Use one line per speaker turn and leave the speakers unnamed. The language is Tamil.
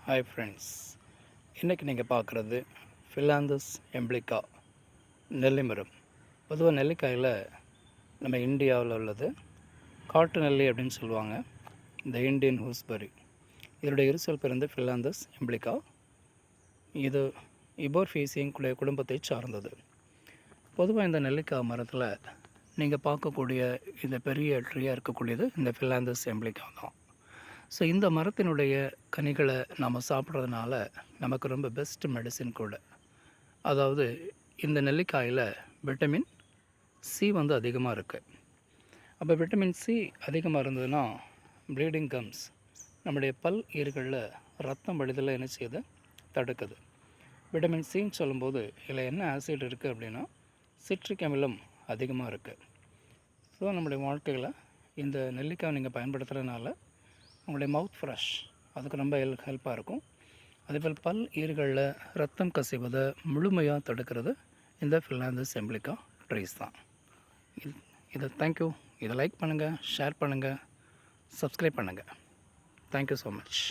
ஹாய் ஃப்ரெண்ட்ஸ், இன்றைக்கி நீங்கள் பார்க்குறது ஃபிலாந்தஸ் எம்பிலிகா நெல்லி மரம். பொதுவாக நெல்லிக்காயில் நம்ம இந்தியாவில் உள்ளது காட்டு நெல்லி அப்படின்னு சொல்லுவாங்க. இந்த இந்தியன் ஹூஸ்பெரி இதனுடைய இருசொல் பிறந்து ஃபிலாந்தஸ் எம்பிலிகா. இது இபோர்ஃபீசியம் குடும்பத்தை சார்ந்தது. பொதுவாக இந்த நெல்லிக்காய் மரத்தில் நீங்கள் பார்க்கக்கூடிய இந்த பெரிய ட்ரீயாக இருக்கக்கூடியது இந்த ஃபிலாந்தஸ் எம்பிலிகா தான். ஸோ இந்த மரத்தினுடைய கனிகளை நம்ம சாப்பிட்றதுனால நமக்கு ரொம்ப பெஸ்ட் மெடிசின் கூட. அதாவது இந்த நெல்லிக்காயில் விட்டமின் சி அதிகமாக இருக்குது. அப்போ விட்டமின் சி அதிகமாக இருந்ததுன்னா ப்ளீடிங் கம்ஸ், நம்முடைய பல் ஈறுகளில் ரத்தம் வழிதலை என்ன செய்யுது, தடுக்குது. விட்டமின் சின்னு சொல்லும்போது இதில் என்ன ஆசிட் இருக்குது அப்படின்னா சிட்ரிக் அமிலம் அதிகமாக இருக்குது. ஸோ நம்முடைய வாழ்க்கையில் இந்த நெல்லிக்காய் நீங்கள் பயன்படுத்துகிறதுனால உங்களுடைய மவுத் ஃப்ரெஷ் அதுக்கு ரொம்ப ஹெல்ப்பாக இருக்கும். அதேபோல் பல் ஈறுகளில் ரத்தம் கசிவதை முழுமையாக தடுக்கிறது இந்த ஃபிலாந்தஸ் எம்பிலிகா ட்ரீஸ் தான். இதை தேங்க்யூ. இதை லைக் பண்ணுங்கள், ஷேர் பண்ணுங்கள், சப்ஸ்கிரைப் பண்ணுங்கள். Thank you so much.